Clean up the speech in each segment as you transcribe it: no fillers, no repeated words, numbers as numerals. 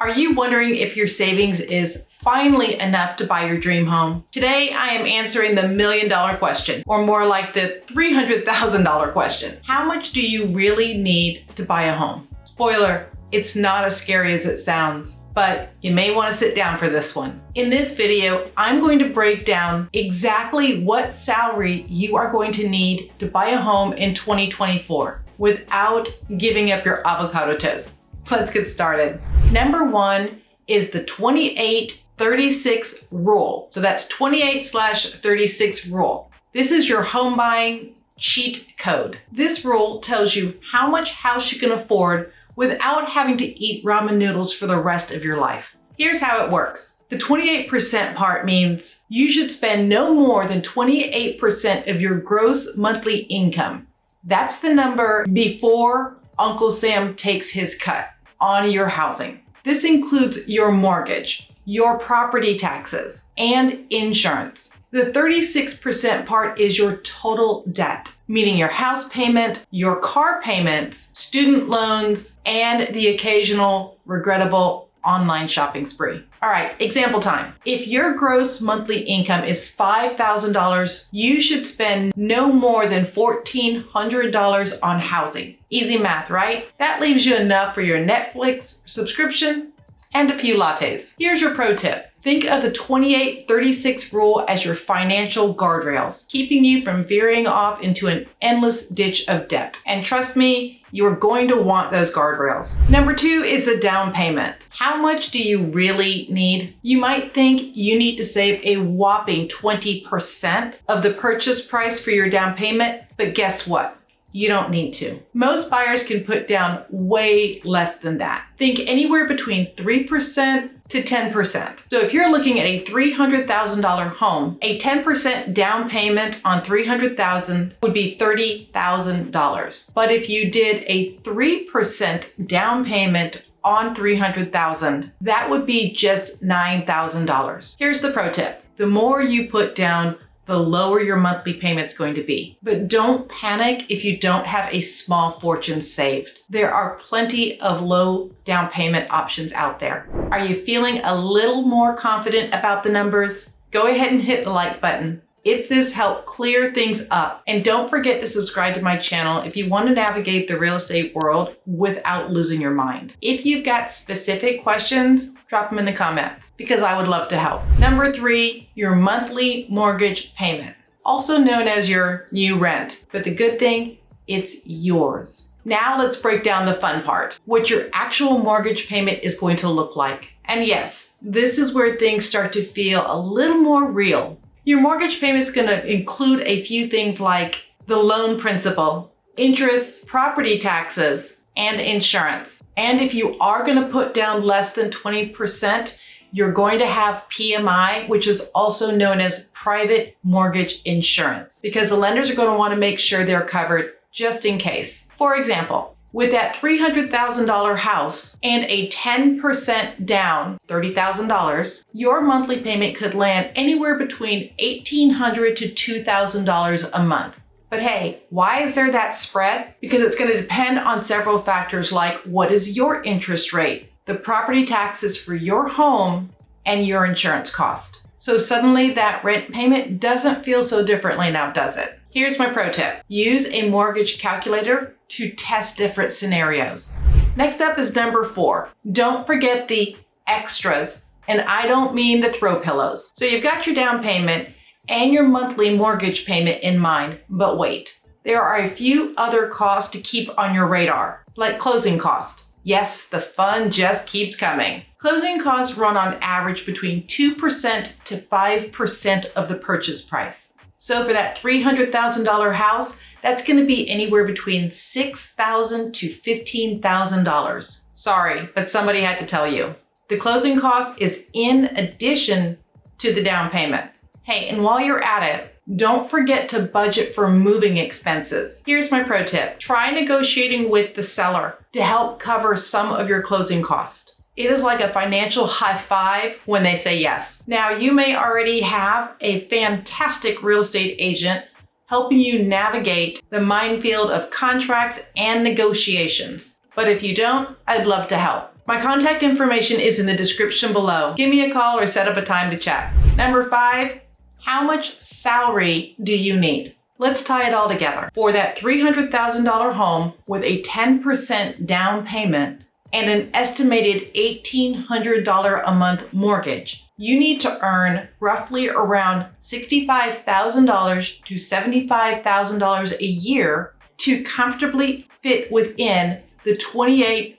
Are you wondering if your savings is finally enough to buy your dream home? Today, I am answering the $1 million question, or more like the $300,000 question. How much do you really need to buy a home? Spoiler, it's not as scary as it sounds, but you may want to sit down for this one. In this video, I'm going to break down exactly what salary you are going to need to buy a home in 2024 without giving up your avocado toast. Let's get started. Number one is the 28-36 rule. So that's 28/36 rule. This is your home buying cheat code. This rule tells you how much house you can afford without having to eat ramen noodles for the rest of your life. Here's how it works. The 28% part means you should spend no more than 28% of your gross monthly income. That's the number before Uncle Sam takes his cut on your housing. This includes your mortgage, your property taxes, and insurance. The 36% part is your total debt, meaning your house payment, your car payments, student loans, and the occasional regrettable online shopping spree. All right, example time. If your gross monthly income is $5,000, you should spend no more than $1,400 on housing. Easy math, right? That leaves you enough for your Netflix subscription and a few lattes. Here's your pro tip. Think of the 28-36 rule as your financial guardrails, keeping you from veering off into an endless ditch of debt. And trust me, you are going to want those guardrails. Number two is the down payment. How much do you really need? You might think you need to save a whopping 20% of the purchase price for your down payment, but guess what? You don't need to. Most buyers can put down way less than that. Think anywhere between 3% to 10%. So if you're looking at a $300,000 home, a 10% down payment on $300,000 would be $30,000. But if you did a 3% down payment on $300,000, that would be just $9,000. Here's the pro tip. The more you put down, the lower your monthly payment's going to be. But don't panic if you don't have a small fortune saved. There are plenty of low down payment options out there. Are you feeling a little more confident about the numbers? Go ahead and hit the like button if this helped clear things up. And don't forget to subscribe to my channel if you want to navigate the real estate world without losing your mind. If you've got specific questions, drop them in the comments because I would love to help. Number three, your monthly mortgage payment, also known as your new rent. But the good thing, it's yours. Now let's break down the fun part, what your actual mortgage payment is going to look like. And yes, this is where things start to feel a little more real. Your mortgage payment's gonna include a few things like the loan principal, interest, property taxes, and insurance. And if you are gonna put down less than 20%, you're going to have PMI, which is also known as private mortgage insurance, because the lenders are gonna wanna make sure they're covered just in case. For example, with that $300,000 house and a 10% down, $30,000, your monthly payment could land anywhere between $1,800 to $2,000 a month. But hey, why is there that spread? Because it's going to depend on several factors like what is your interest rate, the property taxes for your home, and your insurance cost. So suddenly that rent payment doesn't feel so differently now, does it? Here's my pro tip. Use a mortgage calculator to test different scenarios. Next up is number four. Don't forget the extras, and I don't mean the throw pillows. So you've got your down payment and your monthly mortgage payment in mind, but wait, there are a few other costs to keep on your radar, like closing costs. Yes, the fun just keeps coming. Closing costs run on average between 2% to 5% of the purchase price. So for that $300,000 house, that's gonna be anywhere between $6,000 to $15,000. Sorry, but somebody had to tell you. The closing cost is in addition to the down payment. Hey, and while you're at it, don't forget to budget for moving expenses. Here's my pro tip. Try negotiating with the seller to help cover some of your closing costs. It is like a financial high five when they say yes. Now, you may already have a fantastic real estate agent helping you navigate the minefield of contracts and negotiations. But if you don't, I'd love to help. My contact information is in the description below. Give me a call or set up a time to chat. Number 5, how much salary do you need? Let's tie it all together. For that $300,000 home with a 10% down payment and an estimated $1,800 a month mortgage, you need to earn roughly around $65,000 to $75,000 a year to comfortably fit within the 28-36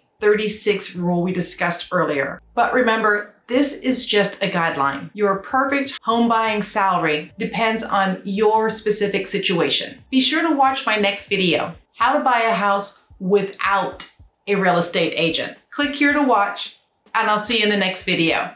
rule we discussed earlier. But remember, this is just a guideline. Your perfect home buying salary depends on your specific situation. Be sure to watch my next video, how to buy a house without a real estate agent. Click here to watch, and I'll see you in the next video.